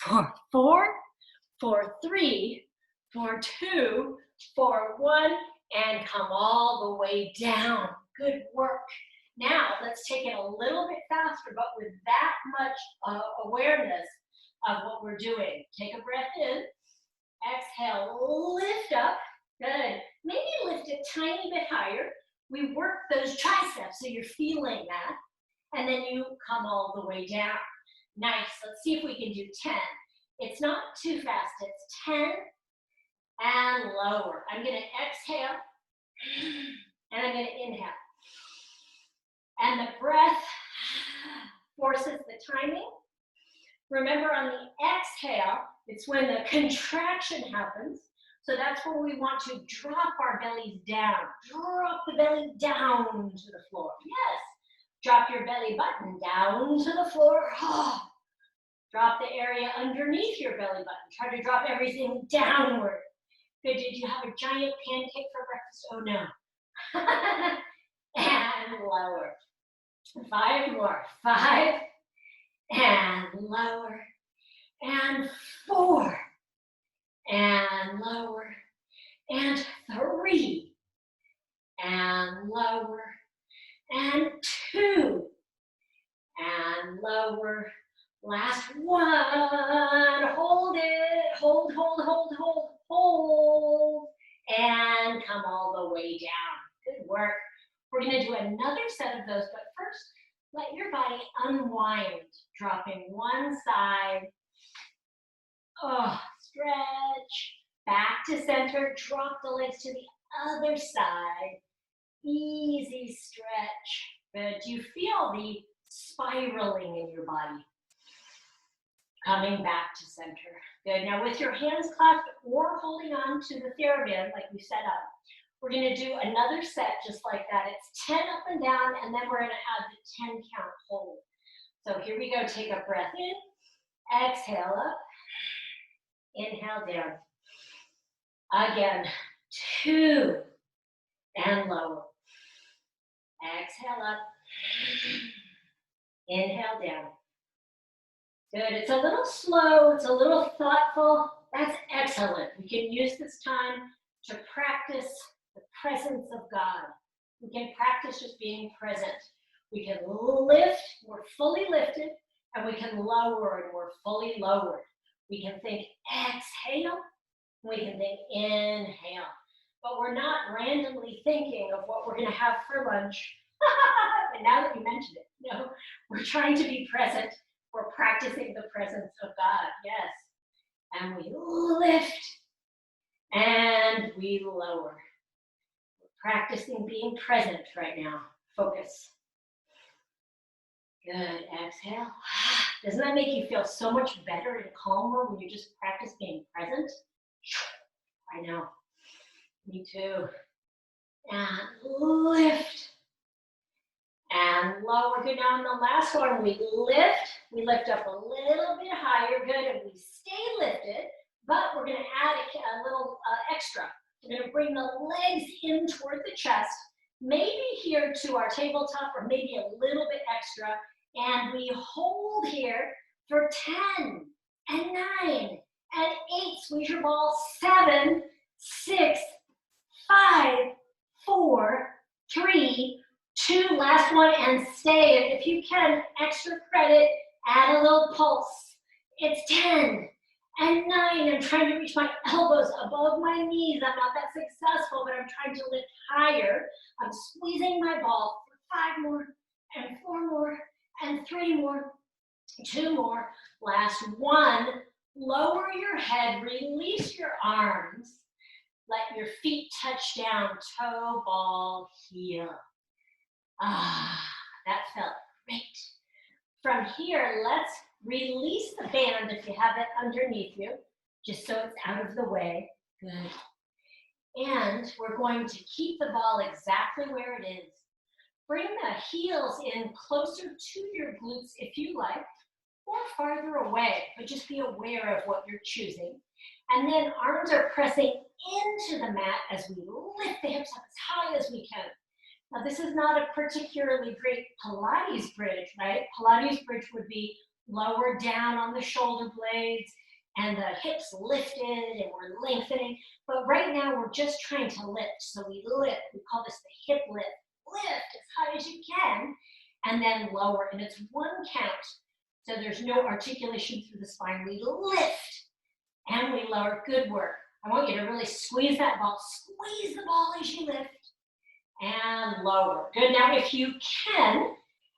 for 4, for 3, for 2, for 1, and come all the way down. Good work. Now, let's take it a little bit faster, but with that much awareness of what we're doing. Take a breath in. Exhale, lift up. Good. Maybe lift a tiny bit higher. We work those triceps, so you're feeling that. And then you come all the way down. Nice. Let's see if we can do 10. It's not too fast. It's 10 and lower. I'm going to exhale and I'm going to inhale. And the breath forces the timing. Remember, on the exhale, it's when the contraction happens. So that's where we want to drop our bellies down. Drop the belly down to the floor. Yes. Drop your belly button down to the floor. Drop the area underneath your belly button. Try to drop everything downward. Good. Did you have a giant pancake for breakfast? Oh, no. And lower. 5 more. 5. And lower. And 4. And lower. And 3. And lower. And 2. And lower. Last 1. Hold it. Hold, hold, hold, hold, hold. And come all the way down. Good work. We're going to do another set of those, but first, let your body unwind, dropping one side. Stretch. Back to center. Drop the legs to the other side. Easy stretch. Good. Do you feel the spiraling in your body? Coming back to center. Good. Now with your hands clasped or holding on to the theraband like we set up, we're going to do another set just like that. It's 10 up and down, and then we're going to add the 10 count hold. So here we go. Take a breath in. Exhale up. Inhale down. Again. 2. And lower. Exhale up. Inhale down. Good. It's a little slow. It's a little thoughtful. That's excellent. We can use this time to practice the presence of God. We can practice just being present. We can lift, we're fully lifted, and we can lower, and we're fully lowered. We can think exhale, we can think inhale. But we're not randomly thinking of what we're going to have for lunch. And now that you mentioned it, no, we're trying to be present. We're practicing the presence of God, yes. And we lift and we lower. We're practicing being present right now. Focus. Good. Exhale. Doesn't that make you feel so much better and calmer when you just practice being present? I know. Me too. And lift. And lower. Good. Now on the last one, we lift up a little bit higher. Good. And we stay lifted, but we're going to add a little extra. We're going to bring the legs in toward the chest, maybe here to our tabletop, or maybe a little bit extra. And we hold here for 10 and 9 and 8. Squeeze your ball. 7, 6, 5, 4, 3, 2, last one, and stay. And if you can, extra credit, add a little pulse. It's 10 and 9. I'm trying to reach my elbows above my knees. I'm not that successful, but I'm trying to lift higher. I'm squeezing my ball for 5 more, and 4 more, and 3 more, 2 more. Last one. Lower your head, release your arms. Let your feet touch down, toe, ball, heel. That felt great. From here, let's release the band if you have it underneath you, just so it's out of the way. Good. And we're going to keep the ball exactly where it is. Bring the heels in closer to your glutes if you like, or farther away, but just be aware of what you're choosing. And then arms are pressing into the mat as we lift the hips up as high as we can. Now, this is not a particularly great Pilates bridge, right? Pilates bridge would be lower down on the shoulder blades, and the hips lifted, and we're lengthening. But right now, we're just trying to lift. So we lift. We call this the hip lift. Lift as high as you can, and then lower. And it's one count. So there's no articulation through the spine. We lift, and we lower. Good work. I want you to really squeeze that ball. Squeeze the ball as you lift, and lower. Good. Now, if you can,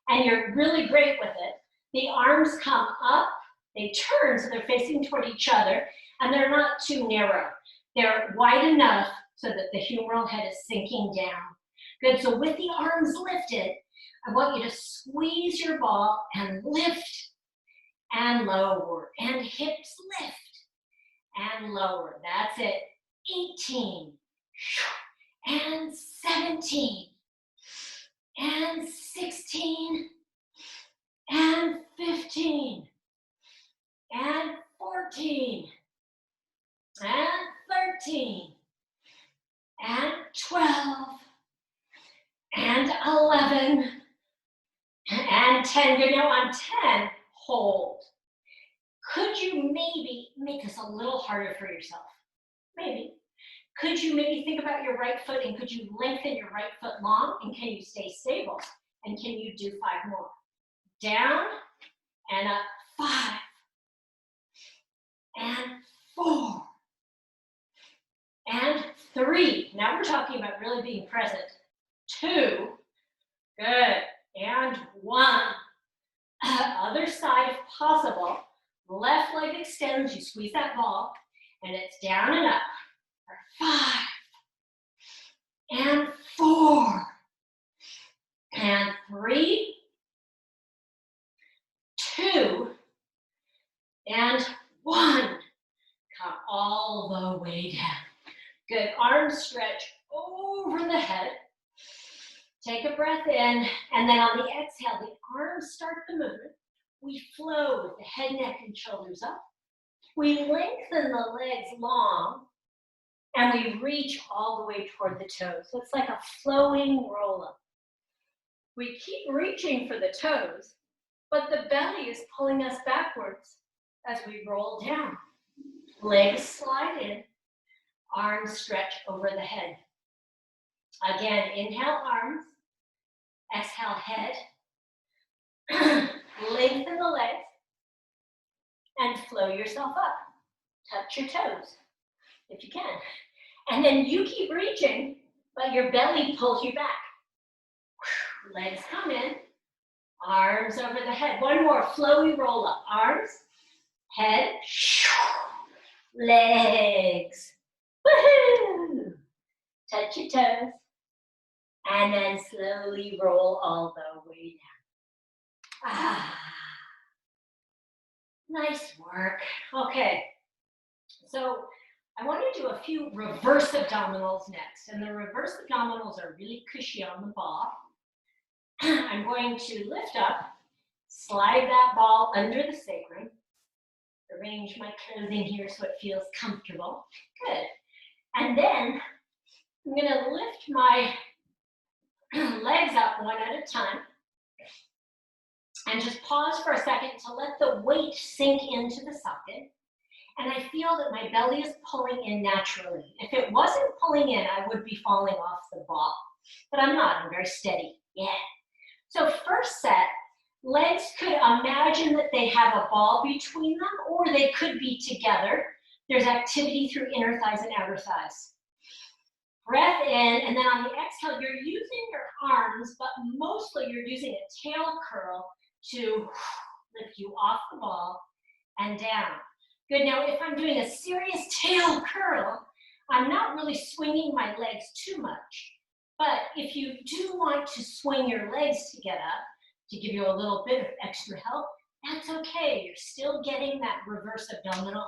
and you're really great with it, the arms come up. They turn so they're facing toward each other, and they're not too narrow. They're wide enough so that the humeral head is sinking down. Good, so with the arms lifted, I want you to squeeze your ball and lift and lower, and hips lift and lower. That's it. 18, and 17, and 16, and 15, and 14, and 13, and 12, and 11, and 10. Good. Now on 10, hold. Could you maybe make this a little harder for yourself? Maybe. Could you maybe think about your right foot, and could you lengthen your right foot long, and can you stay stable? And can you do 5 more? Down and up. 5 and 4 and 3. Now we're talking about really being present. 2. Good. And 1. Other side if possible. Left leg extends. You squeeze that ball, and it's down and up. 5 and 4 and 3, 2 and 1. Come all the way down. Good. Arms stretch over the head. Take a breath in, and then on the exhale, the arms start the movement. We flow with the head, neck, and shoulders up. We lengthen the legs long, and we reach all the way toward the toes. So it's like a flowing roll-up. We keep reaching for the toes, but the belly is pulling us backwards as we roll down. Legs slide in, arms stretch over the head. Again, inhale arms, exhale head. Lengthen the legs and flow yourself up. Touch your toes if you can. And then you keep reaching, but your belly pulls you back. Legs come in, arms over the head. One more, flowy roll up. Arms, head, legs. Woohoo! Touch your toes, and then slowly roll all the way down. Nice work. Okay, so I want to do a few reverse abdominals next, and the reverse abdominals are really cushy on the ball. I'm going to lift up, slide that ball under the sacrum, arrange my clothing here so it feels comfortable. Good. And then I'm going to lift my legs up one at a time and just pause for a second to let the weight sink into the socket. And I feel that my belly is pulling in naturally. If it wasn't pulling in, I would be falling off the ball. But I'm not. I'm very steady. Yeah. So first set, legs could imagine that they have a ball between them, or they could be together. There's activity through inner thighs and outer thighs. Breath in, and then on the exhale, you're using your arms, but mostly you're using a tail curl to lift you off the ball and down. Good. Now, if I'm doing a serious tail curl, I'm not really swinging my legs too much. But if you do want to swing your legs to get up, to give you a little bit of extra help, that's okay. You're still getting that reverse abdominal.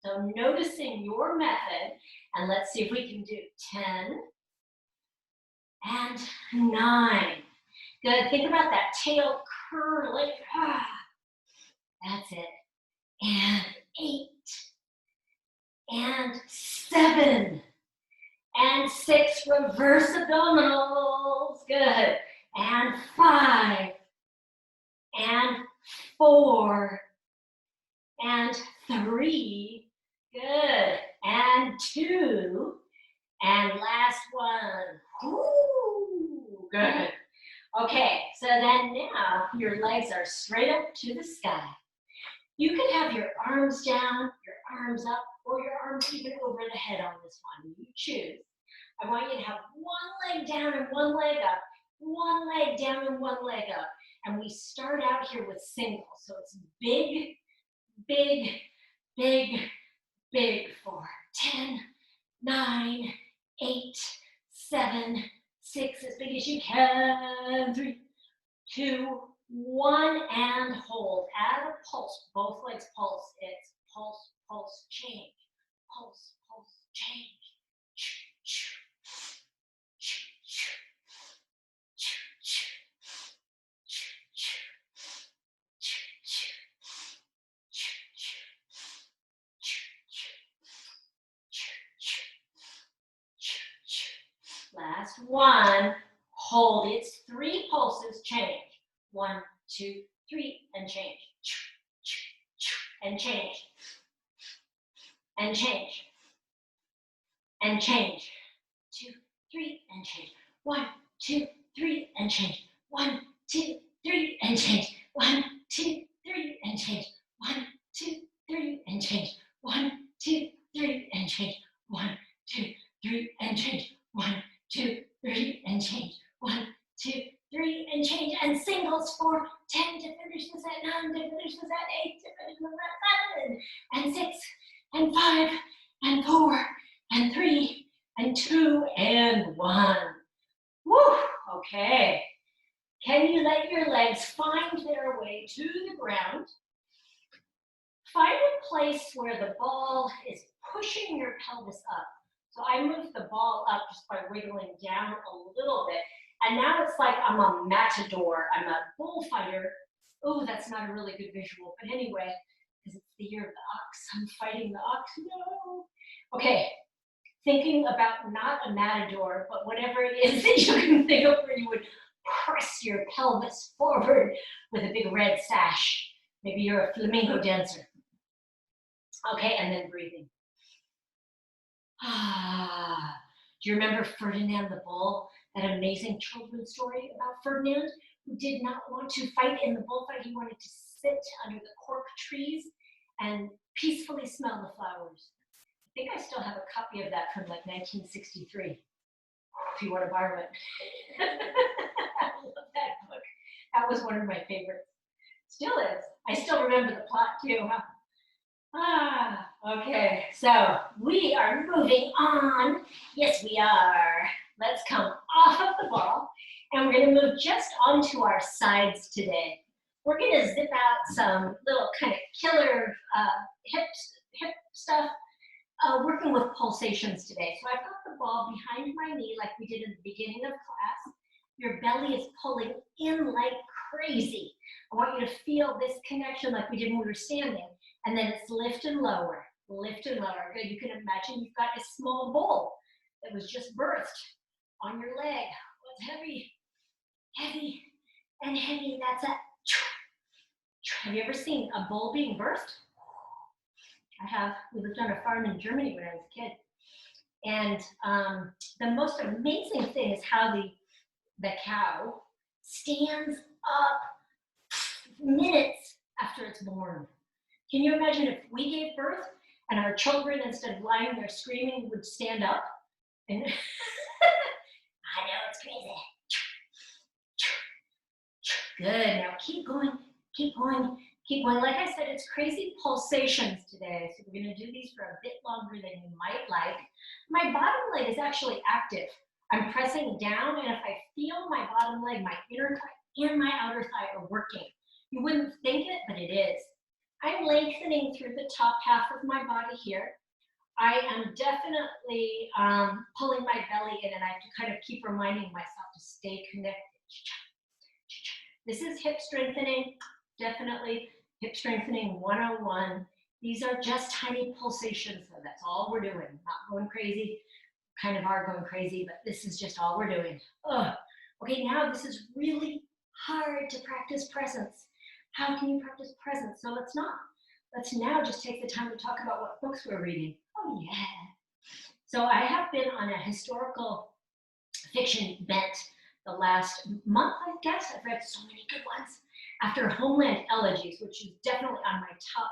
So noticing your method, and let's see if we can do 10 and 9. Good. Think about that tail curling. That's it. And 8 and 7 and 6. Reverse abdominals. Good. And 5 and 4, and 3. Good. And 2. And last one. Woo, good. Okay, so then now your legs are straight up to the sky. You can have your arms down, your arms up, or your arms even over the head on this one. You choose. I want you to have one leg down and one leg up, one leg down and one leg up. And we start out here with singles. So it's big, big, big, big for 10, 9, 8, 7, 6, as big as you can, 3, 2, 1, and hold. Add a pulse. Both legs pulse. It's pulse, pulse, change. Pulse, pulse, change. Last one. Hold. It's 3 pulses. Change. 1, 2, 3, and change. And change. And change. And change. 2, 3, and change. 1, 2, 3, and change. 1, 2, 3, and change. 1, 2, 3, and change. 1, 2, 3, and change. 1, 2, 3, and change. 1, 2, 3, and change. 1, 2, 3, and change. 1, 2, 3, and change. And singles for 10 to finish this at 9, to finish this at 8, to finish this at 7, and 6, and 5, and 4, and 3, and 2, and 1. Woo! Okay. Can you let your legs find their way to the ground? Find a place where the ball is pushing your pelvis up. So I moved the ball up just by wiggling down a little bit. And now it's like I'm a matador. I'm a bullfighter. Oh, that's not a really good visual. But anyway, because it's the year of the ox. I'm fighting the ox. No. Okay. Thinking about not a matador, but whatever it is that you can think of where you would press your pelvis forward with a big red sash. Maybe you're a flamenco dancer. Okay, and then breathing. Do you remember Ferdinand the Bull? That amazing children's story about Ferdinand, who did not want to fight in the bullfight. He wanted to sit under the cork trees and peacefully smell the flowers. I think I still have a copy of that from like 1963, if you want to borrow it. I love that book. That was one of my favorites. Still is. I still remember the plot too, huh? Okay, so we are moving on. Yes, we are. Let's come off of the ball, and we're going to move just onto our sides today. We're going to zip out some little kind of killer hip stuff, working with pulsations today. So I've got the ball behind my knee like we did in the beginning of class. Your belly is pulling in like crazy. I want you to feel this connection like we did when we were standing. And then it's lift and lower, lift and lower. Good. You can imagine you've got a small bowl that was just birthed on your leg. It's heavy, heavy, and heavy. That's it. Have you ever seen a bull being birthed? I have. We lived on a farm in Germany when I was a kid. And the most amazing thing is how the cow stands up minutes after it's born. Can you imagine if we gave birth and our children, instead of lying there screaming, would stand up? And I know, it's crazy. Good, now keep going, keep going, keep going. Like I said, it's crazy pulsations today. So we're gonna do these for a bit longer than you might like. My bottom leg is actually active. I'm pressing down, and if I feel my bottom leg, my inner thigh and my outer thigh are working. You wouldn't think it, but it is. I'm lengthening through the top half of my body here. I am definitely pulling my belly in, and I have to kind of keep reminding myself to stay connected. This is hip strengthening, definitely hip strengthening 101. These are just tiny pulsations, so that's all we're doing. Not going crazy, kind of are going crazy, but this is just all we're doing. Ugh. Okay, now this is really hard to practice presence. how can you practice presence? So let's not. Let's now just take the time to talk about what books we're reading. Oh yeah. So I have been on a historical fiction bent the last month, I guess. I've read so many good ones. After Homeland Elegies, which is definitely on my top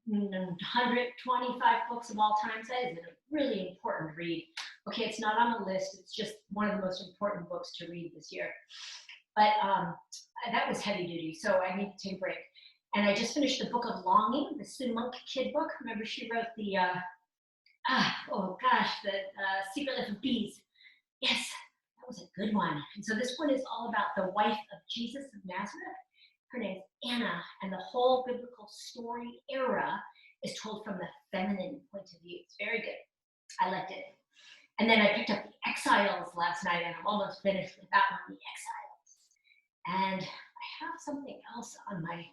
125 books of all time. That is a really important read. Okay, it's not on the list. It's just one of the most important books to read this year. But that was heavy duty, so I need to take a break. And I just finished the Book of Longing, the Sue Monk kid book. Remember, she wrote the, the Secret Life of Bees. Yes, that was a good one. And so this one is all about the wife of Jesus of Nazareth. Her name's Anna, and the whole biblical story era is told from the feminine point of view. It's very good. I liked it. And then I picked up The Exiles last night, and I'm almost finished with that one, The Exiles. And I have something else on my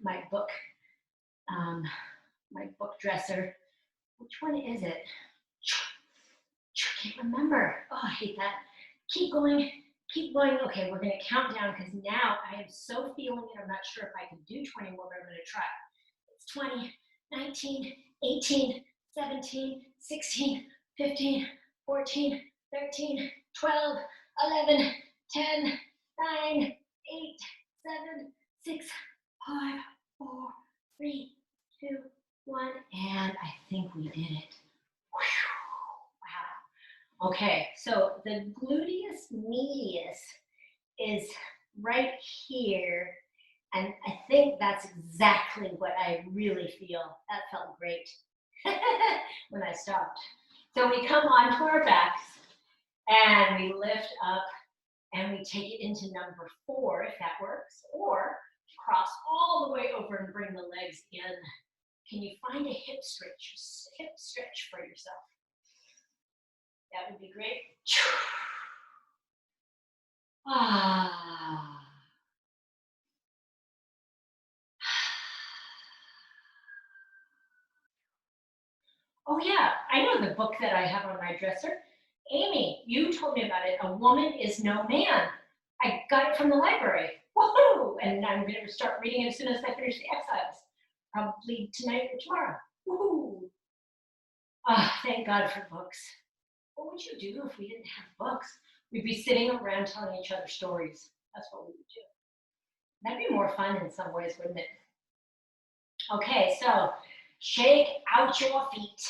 my book dresser. Which one is it? I can't remember. Oh, I hate that. Keep going. Keep going. Okay, we're going to count down because now I am so feeling it. I'm not sure if I can do 20 more, but I'm going to try. It's 20, 19, 18, 17, 16, 15, 14, 13, 12, 11, 10, 9, 8, 7, 6, 5, 4, 3, 2, 1. And I think we did it. Wow. Okay, so the gluteus medius is right here. And I think that's exactly what I really feel. That felt great when I stopped. So we come onto our backs and we lift up and we take it into number 4, if that works, or cross all the way over and bring the legs in. Can you find a hip stretch for yourself? That would be great. Ah. Oh yeah, I know the book that I have on my dresser. Amy, you told me about it. A Woman is No Man. I got it from the library. Woohoo! And I'm going to start reading it as soon as I finish The Exiles. Probably tonight or tomorrow. Woohoo! Ah, thank God for books. What would you do if we didn't have books? We'd be sitting around telling each other stories. That's what we would do. That'd be more fun in some ways, wouldn't it? Okay, so shake out your feet.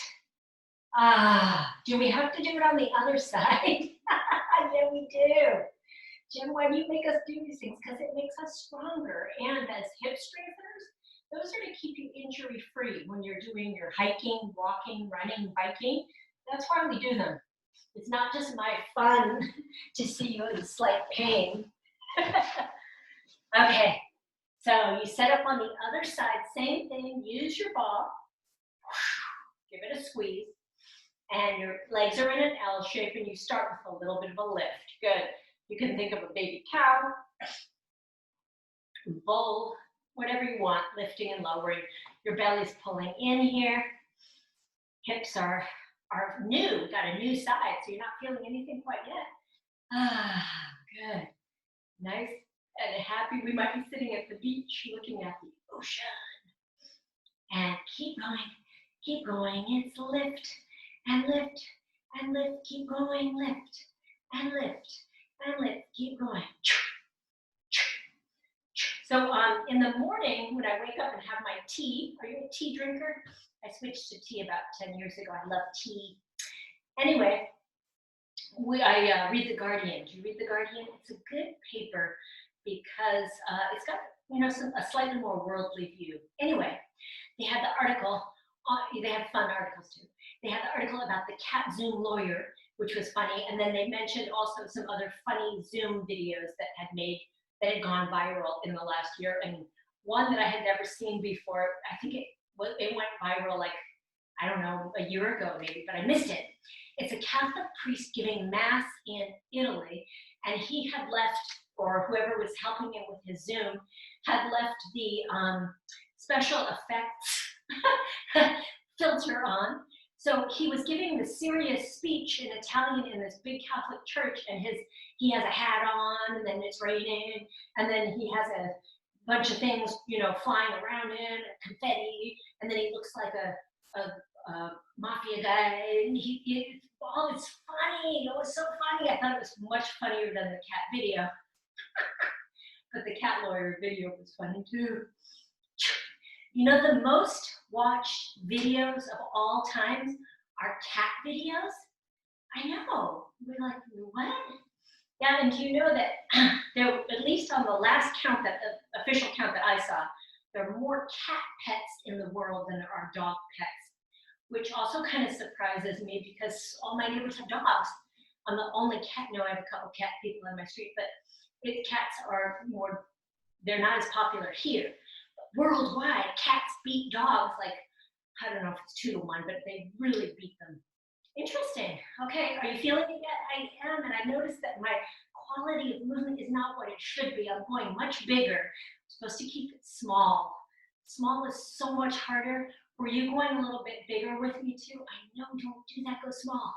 Do we have to do it on the other side? Yeah, we do. Jen, why do you make us do these things? Because it makes us stronger. And as hip strengtheners, those are to keep you injury-free when you're doing your hiking, walking, running, biking. That's why we do them. It's not just my fun to see you in slight pain. Okay, so you set up on the other side, same thing, use your ball, give it a squeeze, and your legs are in an L shape, and you start with a little bit of a lift. Good. You can think of a baby cow, bull, whatever you want, lifting and lowering. Your belly's pulling in here. Hips are new, got a new side, so you're not feeling anything quite yet. Good. Nice and happy. We might be sitting at the beach looking at the ocean. And keep going. It's lift and lift and lift. Keep going, lift and lift and lift. Keep going. So in the morning when I wake up and have my tea, are you a tea drinker? I switched to tea about 10 years ago. I love tea. Anyway, I read The Guardian. Do you read The Guardian? It's a good paper because it's got a slightly more worldly view. Anyway, they had the article. They had fun articles too. They had the article about the cat Zoom lawyer, which was funny, and then they mentioned also some other funny Zoom videos that had gone viral in the last year, and one that I had never seen before. I think it went viral like, I don't know, a year ago maybe, but I missed it. It's a Catholic priest giving mass in Italy, and he had left, or whoever was helping him with his Zoom, had left the special effects filter on. So he was giving the serious speech in Italian in this big Catholic church, and he has a hat on, and then it's raining, and then he has a bunch of things, you know, flying around him, and confetti, and then he looks like a mafia guy, and it's funny. It was so funny. I thought it was much funnier than the cat video, but the cat lawyer video was funny too. You know, the most watched videos of all times are cat videos. I know. We're like, what? Yeah, and do you know that there, at least on the last count, that the official count that I saw, there are more cat pets in the world than there are dog pets, which also kind of surprises me because all my neighbors have dogs. I'm the only cat. No, I have a couple cat people on my street, but cats are more. They're not as popular here. Worldwide, cats beat dogs like, I don't know if it's 2 to 1, but they really beat them. Interesting. Okay, are you feeling it yet? I am, and I noticed that my quality of movement is not what it should be. I'm going much bigger. I'm supposed to keep it small. Small is so much harder. Were you going a little bit bigger with me too? I know, don't do that, go small.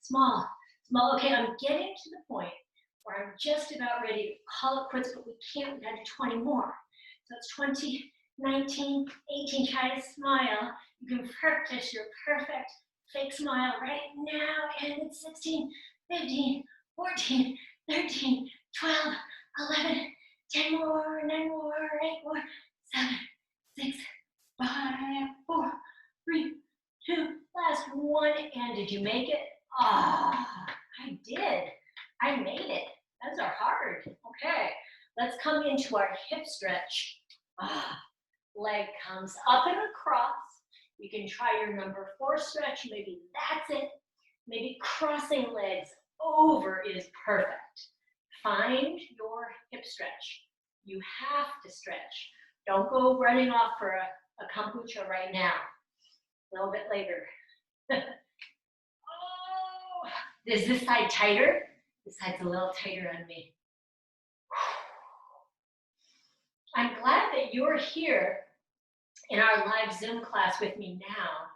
Small, small. Okay, I'm getting to the point where I'm just about ready to call it quits, but we can't, we gotta do 20 more. So it's 20, 19, 18, try to smile. You can practice your perfect fake smile right now, and it's 16, 15, 14, 13, 12, 11, 10 more, 9 more, 8 more, 7, 6, 5, 4, 3, 2, last one, and did you make it? Ah, I did. I made it. Those are hard. Okay, let's come into our hip stretch. Leg comes up and across. You can try your number 4 stretch. Maybe that's it. Maybe crossing legs over is perfect. Find your hip stretch. You have to stretch. Don't go running off for a kombucha right now. A little bit later. Oh, is this side tighter? This side's a little tighter on me. I'm glad that you're here in our live Zoom class with me now,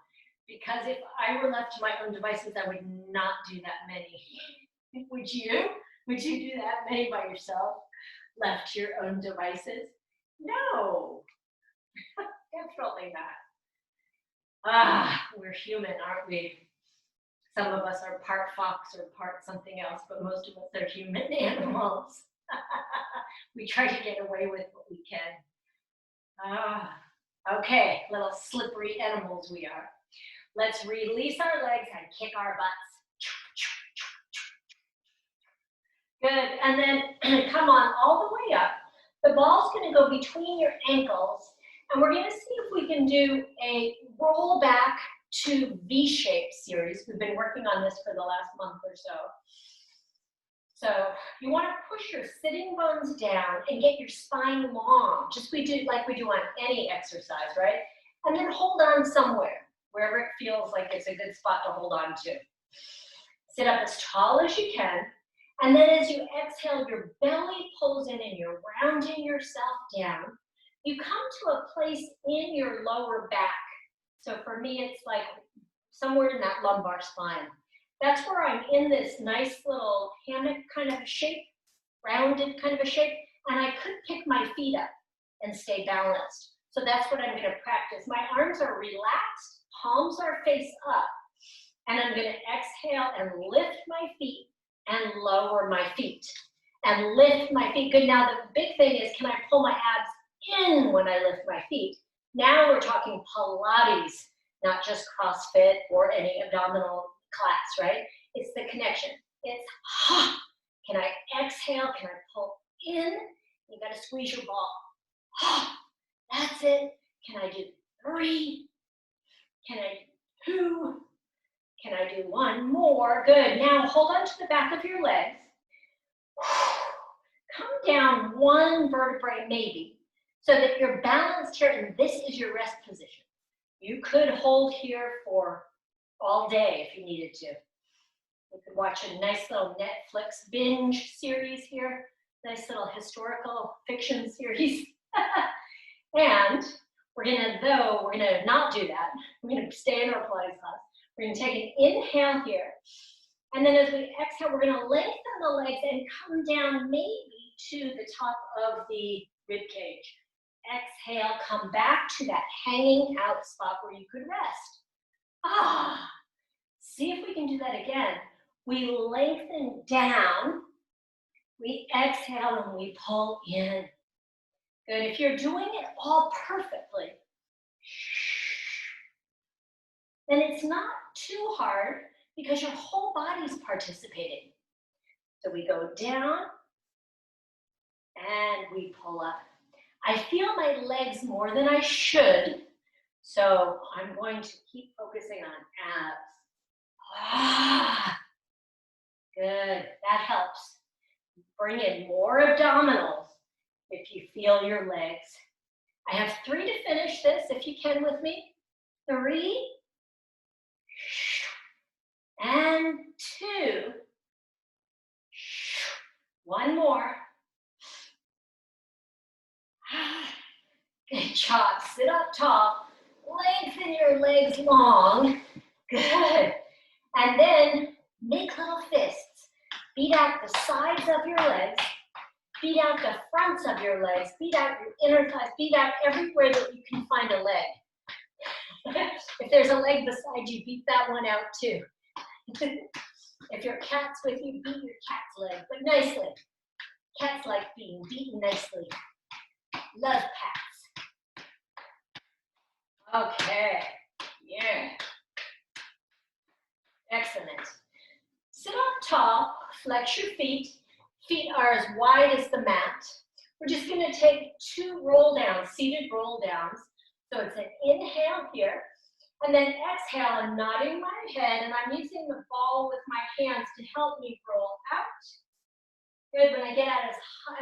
because if I were left to my own devices, I would not do that many. Would you? Would you do that many by yourself, left to your own devices? No, definitely not. We're human, aren't we? Some of us are part fox or part something else, but most of us are human animals. We try to get away with what we can. Okay, little slippery animals we are. Let's release our legs and kick our butts. Good, and then come on all the way up. The ball's gonna go between your ankles, and we're gonna see if we can do a roll back to V-shape series. We've been working on this for the last month or so. So you want to push your sitting bones down and get your spine long, just like we do on any exercise, right? And then hold on somewhere, wherever it feels like it's a good spot to hold on to. Sit up as tall as you can, and then as you exhale, your belly pulls in and you're rounding yourself down. You come to a place in your lower back. So for me, it's like somewhere in that lumbar spine. That's where I'm in this nice little hammock kind of a shape, rounded kind of a shape, and I could pick my feet up and stay balanced. So that's what I'm going to practice. My arms are relaxed, palms are face up, and I'm going to exhale and lift my feet and lower my feet and lift my feet. Good. Now the big thing is, can I pull my abs in when I lift my feet? Now we're talking Pilates, not just CrossFit or any abdominal class, right? It's the connection. It's, can I exhale? Can I pull in? You got to squeeze your ball. That's it. Can I do 3? Can I do 2? Can I do 1 more? Good. Now hold on to the back of your legs. Come down 1 vertebrae maybe, so that you're balanced here, and this is your rest position. You could hold here for all day if you needed to. You could watch a nice little Netflix binge series here, nice little historical fiction series. And we're gonna not do that. We're gonna stay in our Pilates class. We're We're going to take an inhale here. And then as we exhale, we're going to lengthen the legs and come down maybe to the top of the rib cage. Exhale, come back to that hanging out spot where you could rest. Ah, see if we can do that again. We lengthen down, we exhale, and we pull in. Good, if you're doing it all perfectly, then it's not too hard because your whole body's participating. So we go down and we pull up. I feel my legs more than I should, so I'm going to keep focusing on abs. Ah, good, that helps. Bring in more abdominals if you feel your legs. I have 3 to finish this, if you can with me. 3, and 2. 1 more. Good job. Sit up tall. Lengthen your legs long. Good. And then make little fists. Beat out the sides of your legs. Beat out the fronts of your legs. Beat out your inner thighs. Beat out everywhere that you can find a leg. If there's a leg beside you, beat that one out too. If your cat's with you, beat your cat's leg, but nicely. Cats like being beaten nicely. Love pats. Okay, yeah. Excellent. Sit up tall, flex your feet. Feet are as wide as the mat. We're just gonna take 2 roll downs, seated roll downs. So it's an inhale here, and then exhale, I'm nodding my head, and I'm using the ball with my hands to help me roll out. Good, when I get out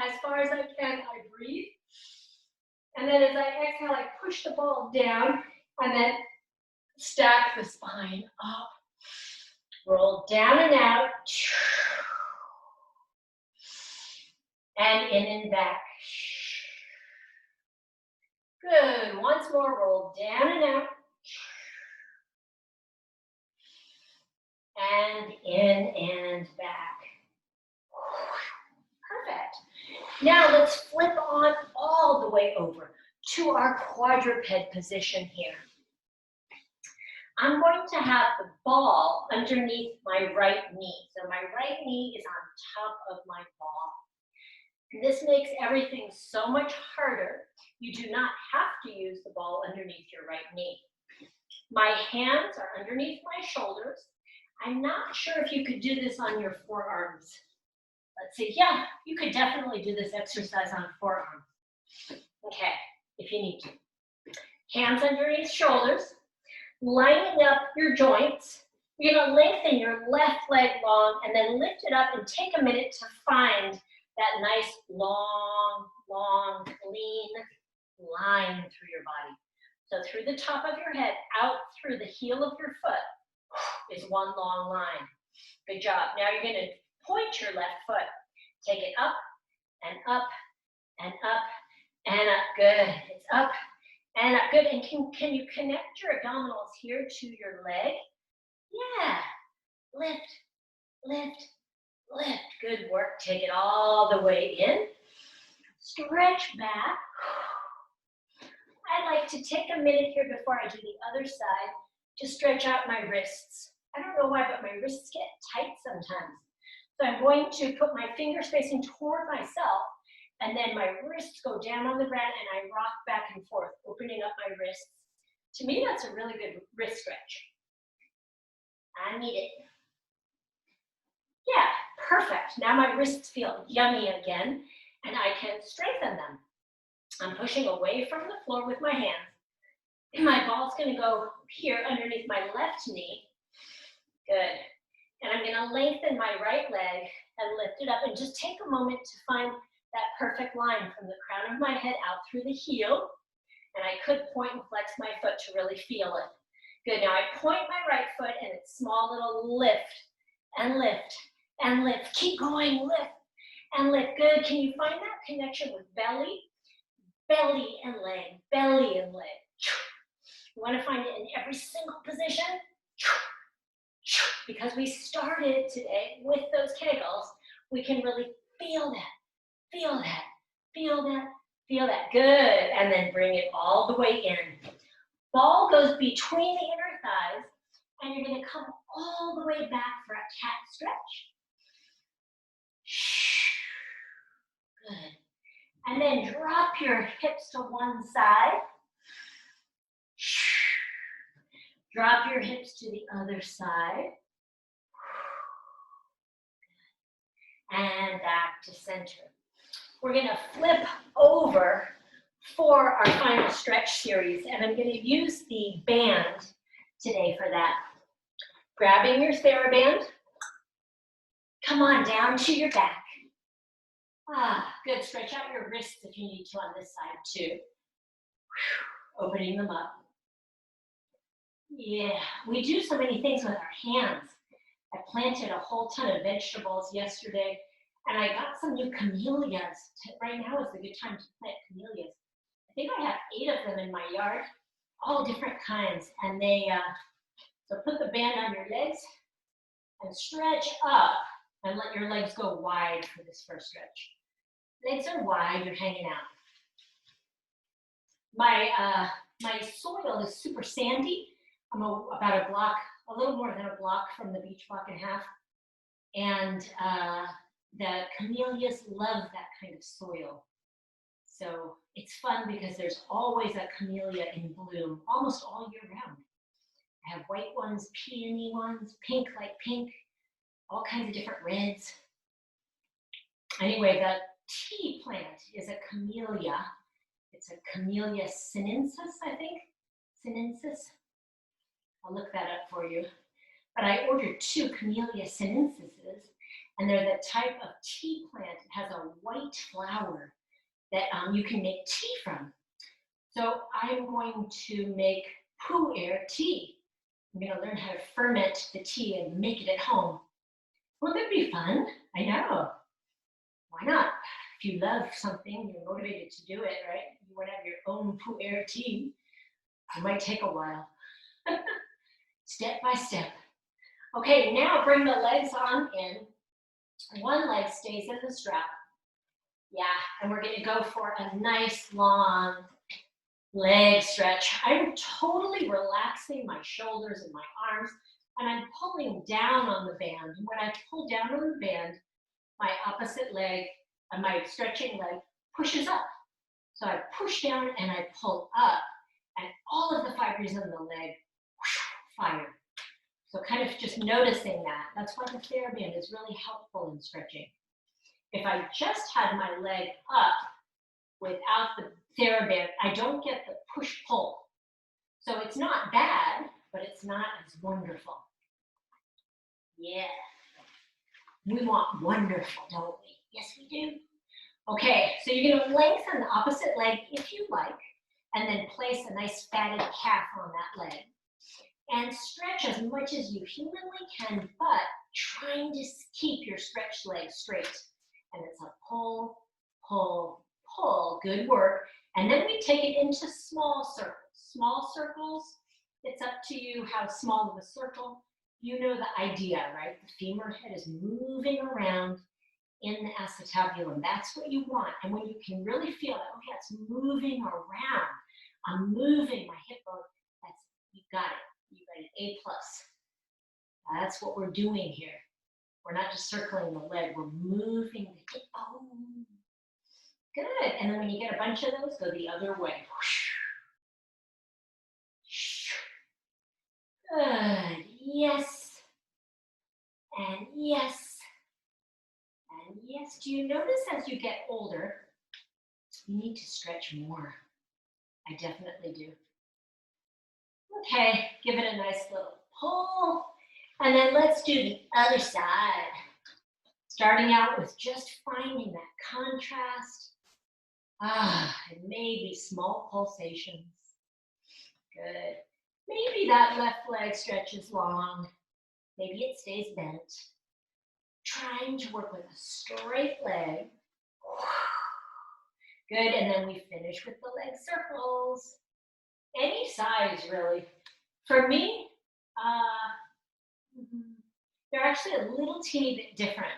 as far as I can, I breathe. And then as I exhale, I push the ball down, and then stack the spine up. Roll down and out. And in and back. Good, once more, roll down and out. And in and back. Perfect. Now let's flip on all the way over to our quadruped position here. I'm going to have the ball underneath my right knee. So my right knee is on top of my ball. And this makes everything so much harder. You do not have to use the ball underneath your right knee. My hands are underneath my shoulders. I'm not sure if you could do this on your forearms. Let's see, yeah, you could definitely do this exercise on forearms. Okay, if you need to. Hands underneath shoulders, lining up your joints. You're gonna lengthen your left leg long and then lift it up and take a minute to find that nice, long, lean line through your body. So through the top of your head, out through the heel of your foot is one long line. Good job. Now you're gonna point your left foot. Take it up and up and up and up. Good. It's up and up. Good. And can you connect your abdominals here to your leg? Yeah. Lift, lift, lift. Good work. Take it all the way in. Stretch back. I like to take a minute here before I do the other side to stretch out my wrists. I don't know why, but my wrists get tight sometimes. So I'm going to put my fingers facing toward myself, and then my wrists go down on the ground, and I rock back and forth, opening up my wrists. To me, that's a really good wrist stretch. I need it. Yeah, perfect. Now my wrists feel yummy again, and I can strengthen them. I'm pushing away from the floor with my hands. And my ball's gonna go here underneath my left knee. Good. And I'm gonna lengthen my right leg and lift it up and just take a moment to find that perfect line from the crown of my head out through the heel. And I could point and flex my foot to really feel it. Good, now I point my right foot and it's small little lift and lift and lift. Keep going, lift and lift. Good, can you find that connection with belly? Belly and leg, belly and leg. You wanna find it in every single position? Because we started today with those kegels, we can really feel that, feel that, feel that, feel that. Good. And then bring it all the way in. Ball goes between the inner thighs, and you're going to come all the way back for a cat stretch. Good. And then drop your hips to one side. Drop your hips to the other side. And back to center. We're going to flip over for our final stretch series, and I'm going to use the band today for that. Grabbing your theraband, come on down to your back. Good. Stretch out your wrists if you need to on this side too. Opening them up. Yeah, we do so many things with our hands. I planted a whole ton of vegetables yesterday, and I got some new camellias. Right now is a good time to plant camellias. I think I have 8 of them in my yard, all different kinds. And they, so put the band on your legs and stretch up and let your legs go wide for this first stretch. Legs are wide, you're hanging out. My soil is super sandy. I'm about a block, a little more than a block from the beach, block and a half. And the camellias love that kind of soil. So it's fun because there's always a camellia in bloom almost all year round. I have white ones, peony ones, pink like pink, all kinds of different reds. Anyway, the tea plant is a camellia. It's a Camellia sinensis, I think. Sinensis. I'll look that up for you. But I ordered 2 Camellia sinensises, and they're the type of tea plant. It has a white flower that you can make tea from. So I'm going to make pu'er tea. I'm going to learn how to ferment the tea and make it at home. Won't that be fun? I know. Why not? If you love something, you're motivated to do it, right? You want to have your own pu'er tea. It might take a while. Step by step. Okay, now bring the legs on in. One leg stays in the strap. Yeah, and we're going to go for a nice long leg stretch. I'm totally relaxing my shoulders and my arms, and I'm pulling down on the band. And when I pull down on the band, my opposite leg, my stretching leg, pushes up. So I push down and I pull up, and all of the fibers in the leg fire. So kind of just noticing that. That's why the theraband is really helpful in stretching. If I just had my leg up without the theraband, I don't get the push-pull. So it's not bad, but it's not as wonderful. Yeah. We want wonderful, don't we? Yes, we do. Okay, so you're going to lengthen the opposite leg if you like, and then place a nice fatted calf on that leg. And stretch as much as you humanly can, but trying to keep your stretched leg straight. And it's a pull, pull, pull. Good work. And then we take it into small circles. Small circles, it's up to you how small of a circle. You know the idea, right? The femur head is moving around in the acetabulum. That's what you want. And when you can really feel that, okay, it's moving around. I'm moving my hip bone. You got it. You got an A+. That's what we're doing here. We're not just circling the leg, we're moving the hip bone. Good. And then when you get a bunch of those, go the other way. Good. Yes. And yes. And yes. Do you notice as you get older, you need to stretch more? I definitely do. Okay, give it a nice little pull. And then let's do the other side. Starting out with just finding that contrast. And maybe small pulsations. Good. Maybe that left leg stretches long. Maybe it stays bent. Trying to work with a straight leg. Good, and then we finish with the leg circles. Any size, really. For me, they're actually a little teeny bit different.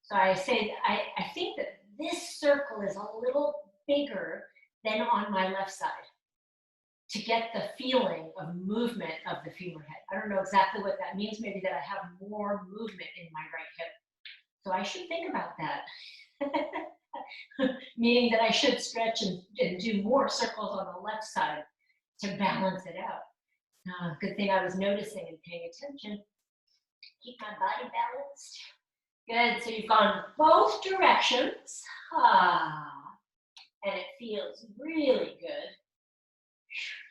So I say, I think that this circle is a little bigger than on my left side to get the feeling of movement of the femur head. I don't know exactly what that means. Maybe that I have more movement in my right hip. So I should think about that. Meaning that I should stretch and do more circles on the left side to balance it out. Good thing I was noticing and paying attention. Keep my body balanced. Good, so you've gone both directions. And it feels really good.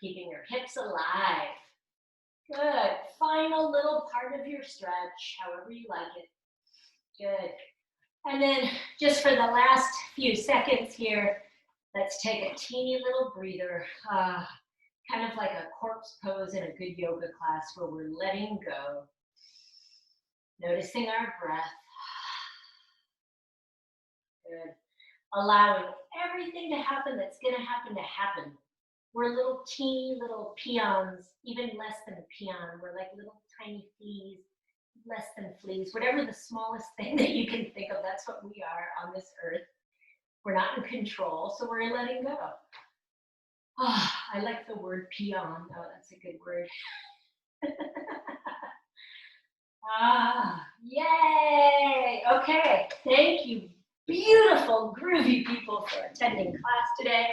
Keeping your hips alive. Good, final little part of your stretch, however you like it. Good. And then just for the last few seconds here, let's take a teeny little breather, kind of like a corpse pose in a good yoga class where we're letting go, noticing our breath. Good. Allowing everything to happen that's going to happen. We're little teeny little peons, even less than a peon. We're like little tiny fleas, less than fleas, whatever the smallest thing that you can think of, that's what we are on this earth. We're not in control, so we're letting go. I like the word peon. Oh, that's a good word. Yay! Okay, thank you, beautiful, groovy people, for attending class today.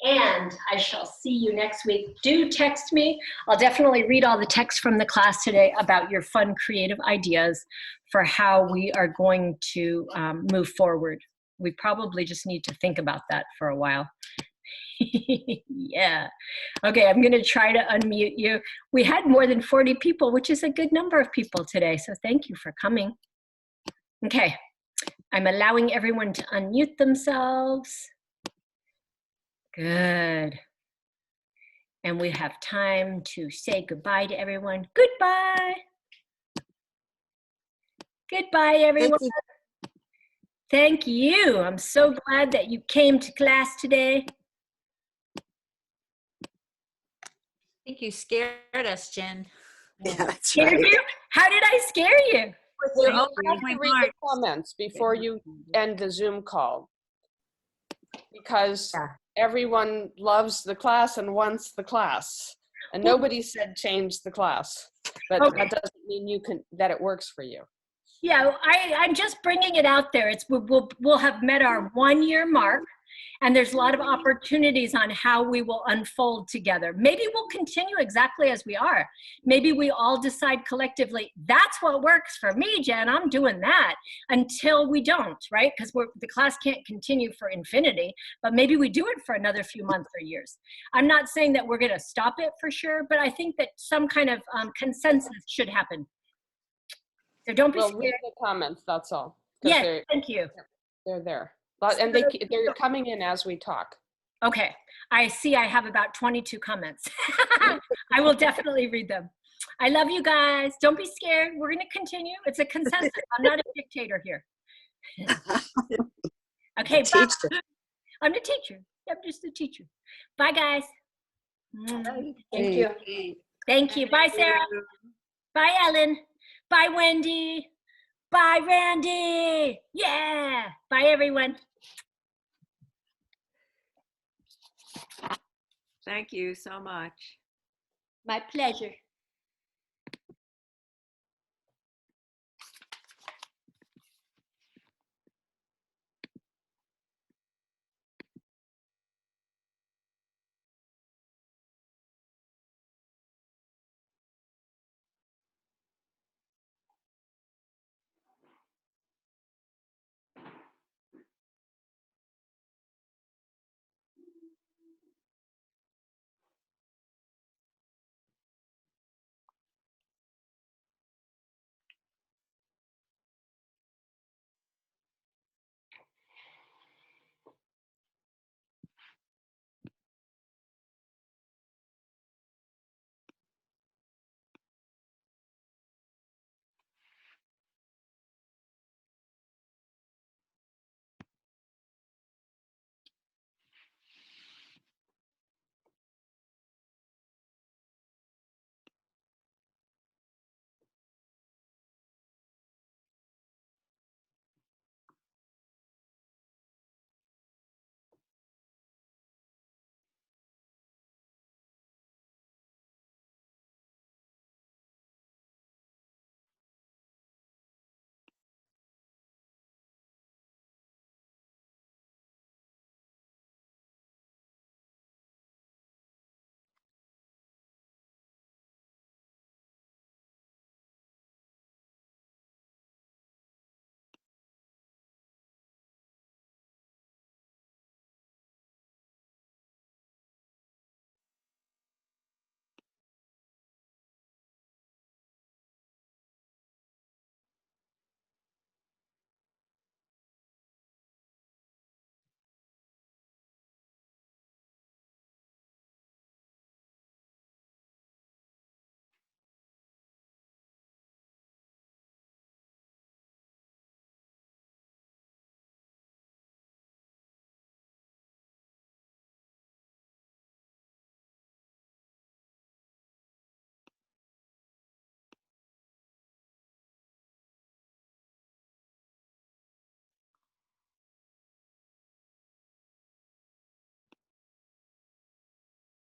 And I shall see you next week. Do text me. I'll definitely read all the text from the class today about your fun, creative ideas for how we are going to move forward. We probably just need to think about that for a while. Yeah. Okay, I'm going to try to unmute you. We had more than 40 people, which is a good number of people today. So thank you for coming. Okay, I'm allowing everyone to unmute themselves. Good. And we have time to say goodbye to everyone. Goodbye. Goodbye, everyone. Thank you. I'm so glad that you came to class today. I think you scared us, Jen. Yeah, that's Scared right. you? How did I scare you? Well, Oh, you have my to read heart. the comments before you end the Zoom call, because everyone loves the class and wants the class, and nobody said change the class, but that doesn't mean you can that it works for you. Yeah, I'm just bringing it out there. We'll have met our 1-year mark, and there's a lot of opportunities on how we will unfold together. Maybe we'll continue exactly as we are. Maybe we all decide collectively, that's what works for me, Jen, I'm doing that, until we don't, right? Because the class can't continue for infinity, but maybe we do it for another few months or years. I'm not saying that we're going to stop it for sure, but I think that some kind of consensus should happen. So don't be Well, scared. read the comments, that's all. Yes, thank you. They're there. And they're coming in as we talk. Okay, I see I have about 22 comments. I will definitely read them. I love you guys. Don't be scared. We're going to continue. It's a consensus. I'm not a dictator here. Okay, bye. I'm the teacher. I'm just the teacher. Bye, guys. Thank you. Thank you. Bye, Sarah. Bye, Ellen. Bye, Wendy. Bye, Randy. Yeah. Bye, everyone. Thank you so much. My pleasure.